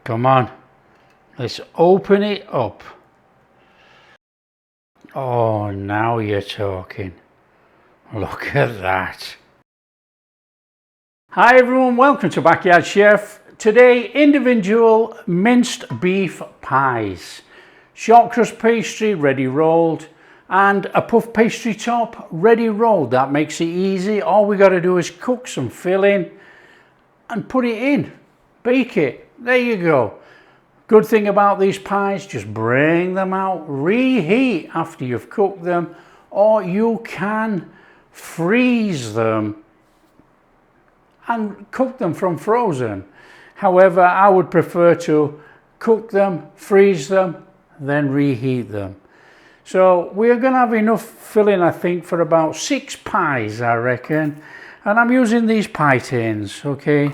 Come on, let's open it up. Oh, now you're talking. Look at that. Hi everyone, welcome to Backyard Chef. Today, individual minced beef pies. Shortcrust pastry ready rolled and a puff pastry top ready rolled. That makes it easy. All we got to do is cook some filling and put it in. Bake it. There you go. Good thing about these pies, just bring them out, reheat after you've cooked them, or you can freeze them and cook them from frozen. However, I would prefer to cook them, freeze them, then reheat them. So we're going to have enough filling, I think, for about 6 pies, I reckon. And I'm using these pie tins, okay?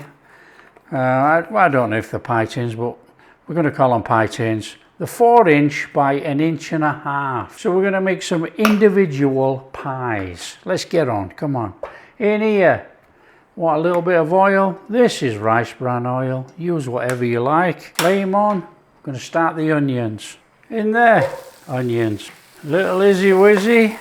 I don't know if they're pie tins, but we're going to call them pie tins. They're 4" by 1.5 inches. So we're going to make some individual pies. Let's get on, come on. In here, want a little bit of oil? This is rice bran oil. Use whatever you like. Flame on. I'm going to start the onions. In there, onions. Little izzy wizzy.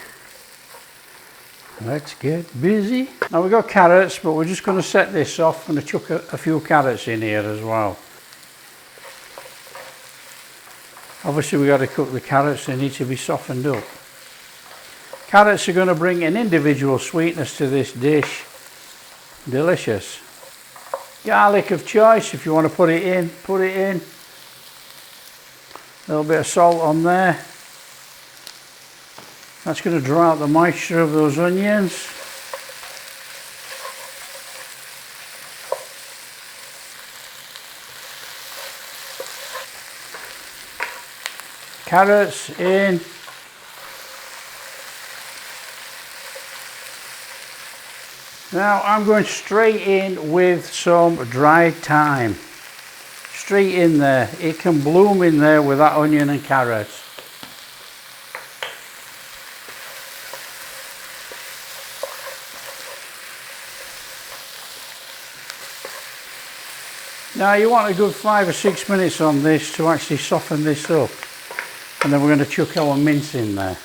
Let's get busy. Now we've got carrots, but we're just going to set this off. I'm going to chuck a few carrots in here as well. Obviously we got to cook the carrots, they need to be softened up. Carrots are going to bring an individual sweetness to this dish. Delicious. Garlic of choice, if you want to put it in, put it in. A little bit of salt on there. That's going to draw out the moisture of those onions. Carrots in. Now I'm going straight in with some dried thyme. Straight in there. It can bloom in there with that onion and carrots. Now you want a good 5 or 6 minutes on this to actually soften this up. And then we're going to chuck our mince in there.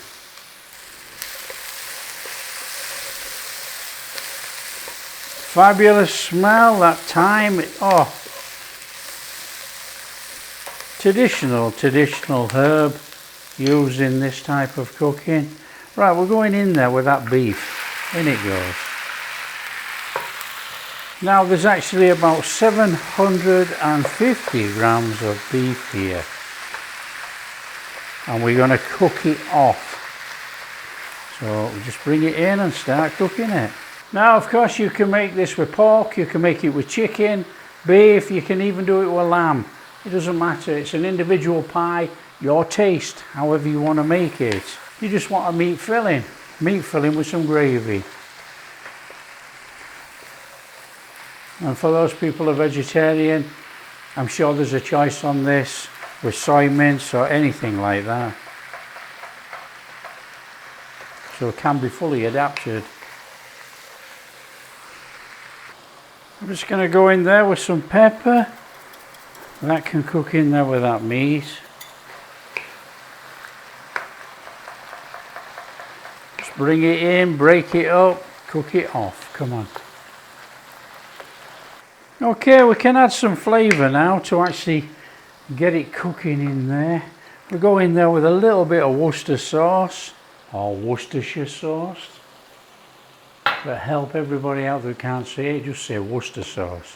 Fabulous smell, that thyme. Oh, traditional herb used in this type of cooking. Right, we're going in there with that beef. In it goes. Now there's actually about 750 grams of beef here. And we're going to cook it off. So we just bring it in and start cooking it. Now of course you can make this with pork, you can make it with chicken, beef, you can even do it with lamb. It doesn't matter, it's an individual pie, your taste, however you want to make it. You just want a meat filling with some gravy. And for those people who are vegetarian, I'm sure there's a choice on this with soy mince or anything like that. So it can be fully adapted. I'm just going to go in there with some pepper. That can cook in there with that meat. Just bring it in, break it up, cook it off. Come on. Okay, we can add some flavour now to actually get it cooking in there. We go in there with a little bit of Worcester sauce or Worcestershire sauce. But help everybody out who can't see it, just say Worcester sauce.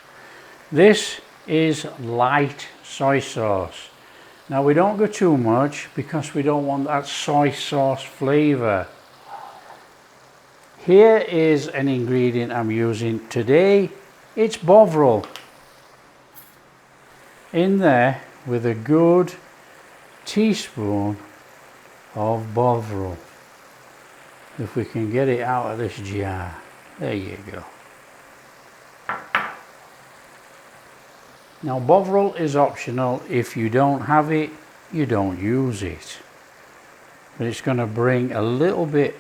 This is light soy sauce. Now we don't go too much because we don't want that soy sauce flavour. Here is an ingredient I'm using today. It's Bovril. In there with a good teaspoon of Bovril. If we can get it out of this jar. There you go. Now Bovril is optional. If you don't have it, you don't use it. But it's going to bring a little bit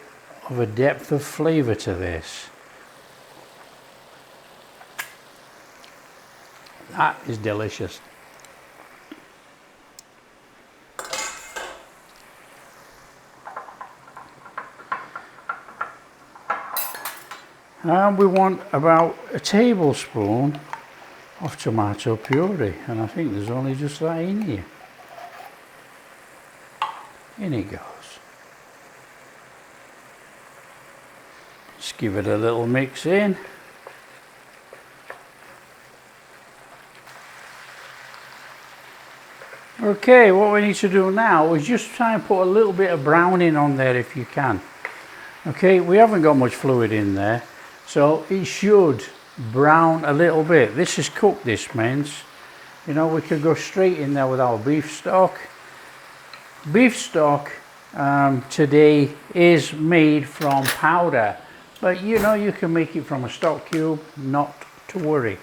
of a depth of flavour to this. That is delicious. And we want about a tablespoon of tomato puree, and I think there's only just that in here. In it goes. Just give it a little mix in. Okay, what we need to do now is just try and put a little bit of browning on there if you can. Okay, we haven't got much fluid in there, so it should brown a little bit. This is cooked, this mince. You know, we could go straight in there with our beef stock. Beef stock today is made from powder, but you know, you can make it from a stock cube, not to worry.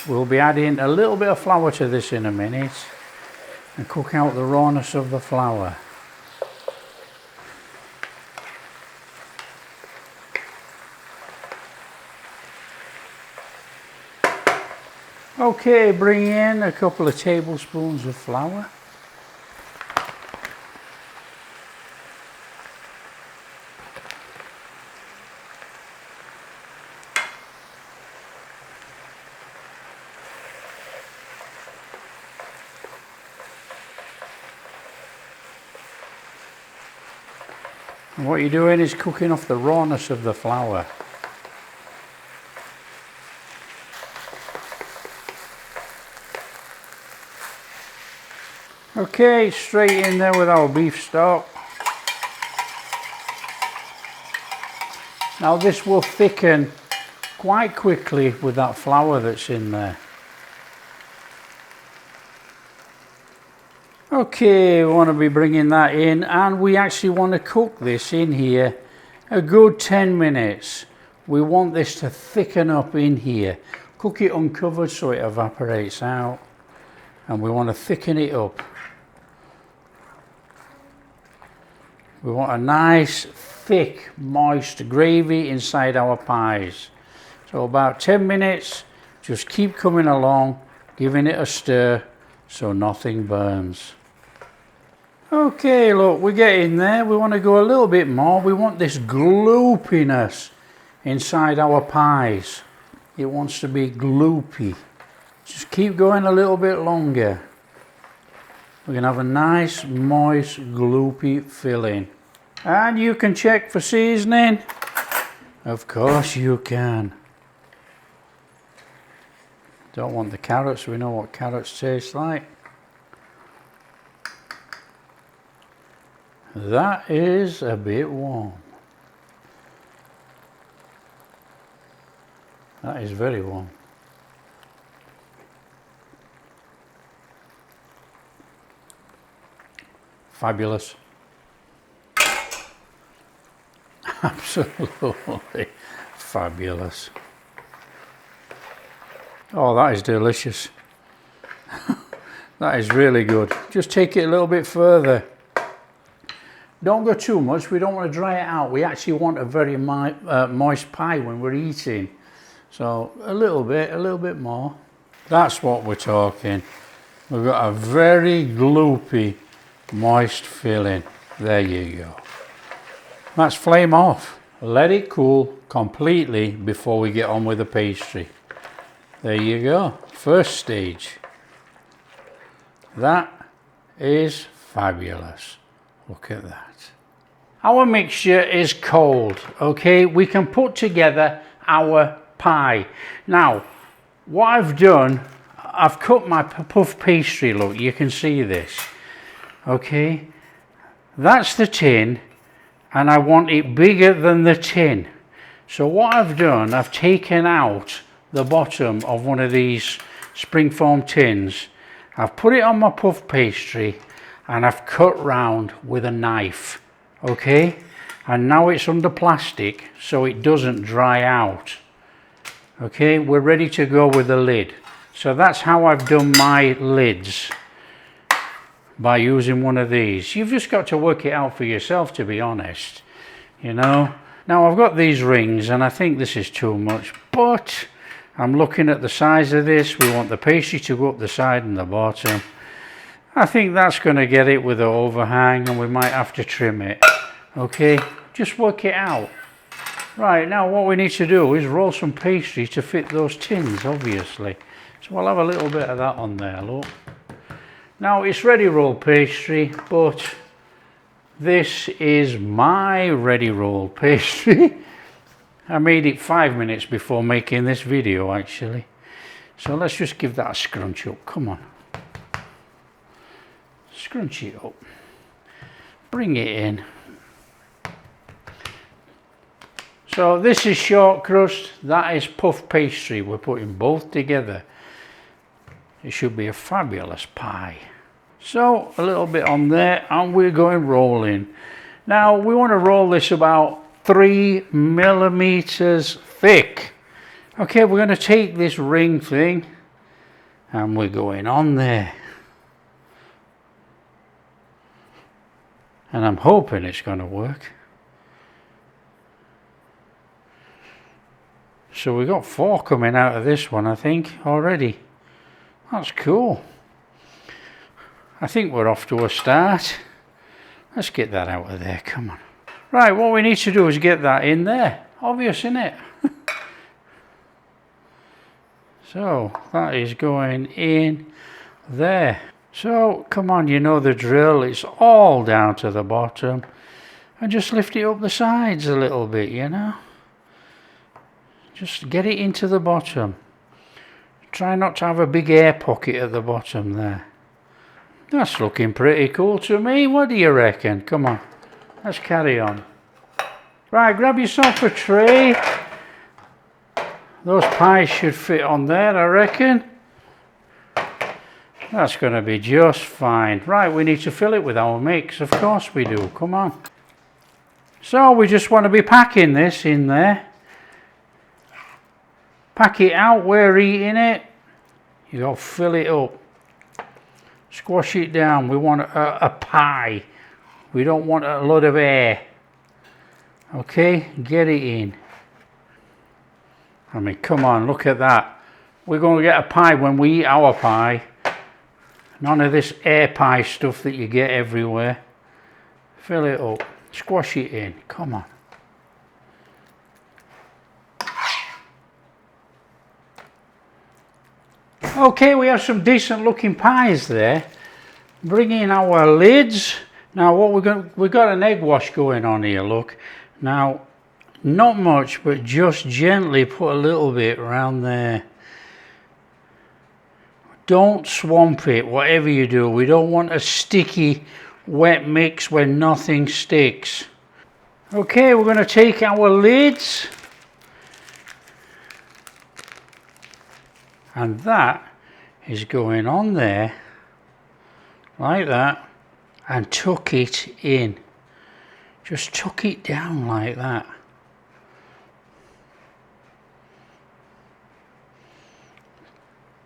We'll be adding a little bit of flour to this in a minute and cook out the rawness of the flour. Okay, bring in a couple of tablespoons of flour. And what you're doing is cooking off the rawness of the flour. Okay, straight in there with our beef stock. Now this will thicken quite quickly with that flour that's in there. Okay, we want to be bringing that in, and we actually want to cook this in here a good 10 minutes. We want this to thicken up in here. Cook it uncovered so it evaporates out, and we want to thicken it up. We want a nice, thick, moist gravy inside our pies. So about 10 minutes, just keep coming along, giving it a stir so nothing burns. Okay, look, we're getting there. We want to go a little bit more. We want this gloopiness inside our pies. It wants to be gloopy. Just keep going a little bit longer. We're going to have a nice, moist, gloopy filling. And you can check for seasoning. Of course you can. Don't want the carrots. We know what carrots taste like. That is a bit warm. That is very warm. Fabulous. Absolutely fabulous. Oh, that is delicious. That is really good. Just take it a little bit further. Don't go too much. We don't want to dry it out. We actually want a very moist pie when we're eating. So a little bit more. That's what we're talking. We've got a very gloopy, moist filling. There you go. Let's flame off. Let it cool completely before we get on with the pastry. There you go. First stage. That is fabulous. Look at that. Our mixture is cold, okay? We can put together our pie. Now, what I've done, I've cut my puff pastry, look, you can see this, okay? That's the tin, and I want it bigger than the tin. So what I've done, I've taken out the bottom of one of these springform tins. I've put it on my puff pastry, and I've cut round with a knife, okay? And now it's under plastic so it doesn't dry out. Okay, we're ready to go with the lid. So that's how I've done my lids, by using one of these. You've just got to work it out for yourself, to be honest, you know. Now I've got these rings and I think this is too much, but I'm looking at the size of this. We want the pastry to go up the side and the bottom. I think that's going to get it with the overhang, and we might have to trim it. Okay, just work it out. Right, now what we need to do is roll some pastry to fit those tins, obviously. So we'll have a little bit of that on there, look. Now it's ready rolled pastry, but this is my ready rolled pastry. I made it 5 minutes before making this video actually. So let's just give that a scrunch up, come on. Scrunch it up. Bring it in. So this is short crust, that is puff pastry. We're putting both together. It should be a fabulous pie. So a little bit on there and we're going rolling. Now we want to roll this about 3 millimeters thick. Okay, we're going to take this ring thing and we're going on there. And I'm hoping it's going to work. So we got 4 coming out of this one, I think, already. That's cool. I think we're off to a start. Let's get that out of there, come on. Right, what we need to do is get that in there. Obvious, isn't it? So, that is going in there. So, come on, you know the drill. It's all down to the bottom. And just lift it up the sides a little bit, you know. Just get it into the bottom. Try not to have a big air pocket at the bottom there. That's looking pretty cool to me. What do you reckon? Come on, let's carry on. Right, grab yourself a tray. Those pies should fit on there, I reckon. That's going to be just fine. Right, we need to fill it with our mix. Of course we do. Come on. So we just want to be packing this in there. Pack it out, we're eating it. You got to fill it up. Squash it down. We want a pie. We don't want a lot of air. Okay, get it in. I mean, come on, look at that. We're going to get a pie when we eat our pie. None of this air pie stuff that you get everywhere. Fill it up. Squash it in. Come on. Okay, we have some decent looking pies there. Bring in our lids. Now what we've got an egg wash going on here, look. Now, not much, but just gently put a little bit around there. Don't swamp it, whatever you do. We don't want a sticky, wet mix where nothing sticks. Okay, we're going to take our lids. And that is going on there, like that, and tuck it in. Just tuck it down like that.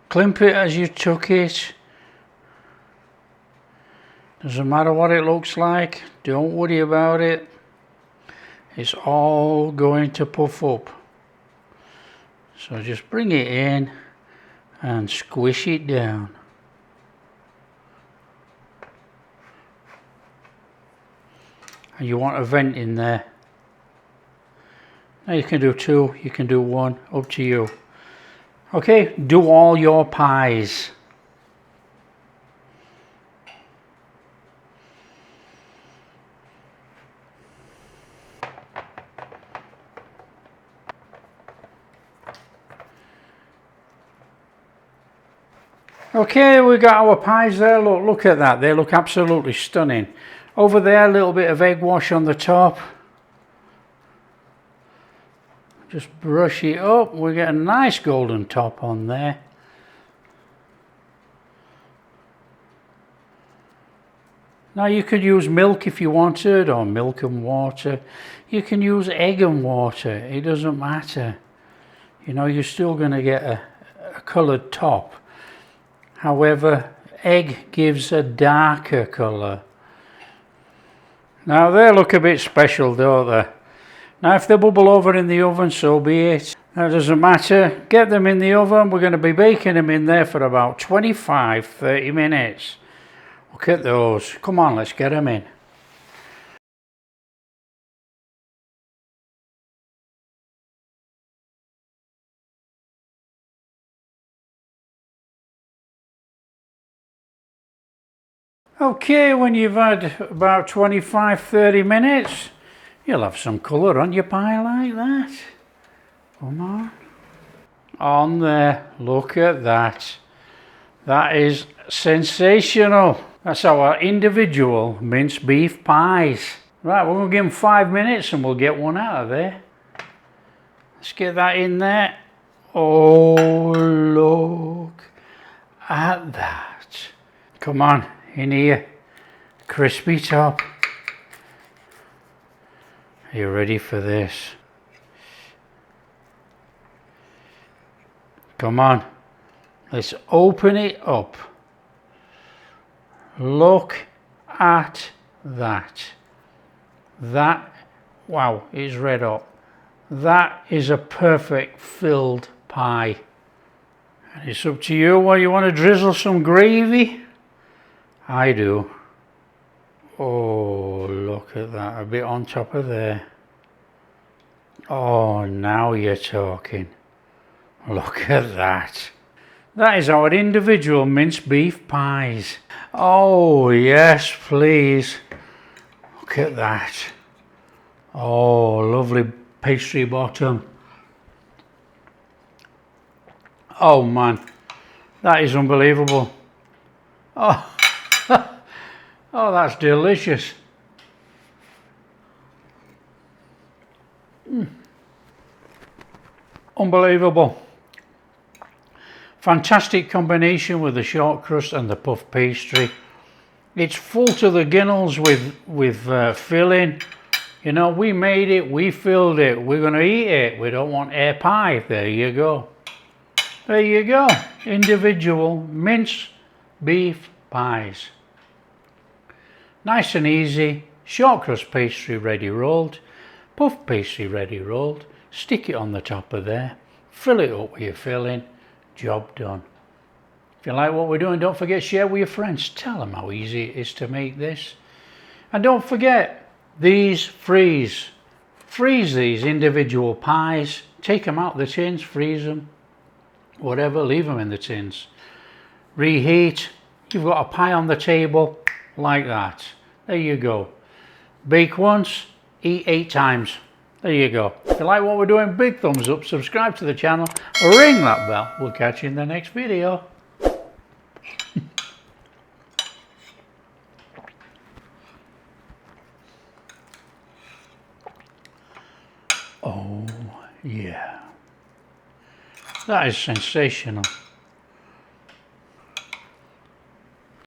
Crimp it as you tuck it. Doesn't matter what it looks like, don't worry about it. It's all going to puff up. So just bring it in and squish it down. And you want a vent in there. Now you can do 2, you can do 1, up to you. Okay, do all your pies. Okay, we got our pies there. Look at that. They look absolutely stunning. Over there, a little bit of egg wash on the top. Just brush it up. We get a nice golden top on there. Now you could use milk if you wanted, or milk and water. You can use egg and water. It doesn't matter. You know, you're still going to get a coloured top. However, egg gives a darker colour. Now they look a bit special, don't they? Now if they bubble over in the oven, so be it. That doesn't matter. Get them in the oven. We're going to be baking them in there for about 25-30 minutes. Look at those. Come on, let's get them in. Okay, when you've had about 25-30 minutes, you'll have some colour on your pie like that. Come on. On there, look at that. That is sensational. That's our individual minced beef pies. Right, we're going to give them 5 minutes and we'll get one out of there. Let's get that in there. Oh, look at that. Come on, in here. Crispy top. Are you ready for this? Come on. Let's open it up. Look at that. That, wow, it's red hot. That is a perfect filled pie. And it's up to you whether you want to drizzle some gravy. I do. Oh, look at that, a bit on top of there. Oh, now you're talking. Look at that. That is our individual minced beef pies. Oh, yes, please. Look at that. Oh, lovely pastry bottom. Oh, man. That is unbelievable. Oh, oh, that's delicious. Unbelievable. Fantastic combination with the short crust and the puff pastry. It's full to the ginnels with filling. You know, we made it, we filled it, we're going to eat it. We don't want air pie. There you go. There you go. Individual minced beef pies. Nice and easy. Short crust pastry ready rolled. Puff pastry ready rolled. Stick it on the top of there. Fill it up with your filling. Job done. If you like what we're doing, don't forget, share with your friends. Tell them how easy it is to make this. And don't forget, these freeze. Freeze these individual pies. Take them out of the tins, freeze them. Whatever, leave them in the tins. Reheat. You've got a pie on the table like that. There you go. Bake once, eat 8 times. There you go. If you like what we're doing, big thumbs up, subscribe to the channel, ring that bell. We'll catch you in the next video. Oh, yeah. That is sensational.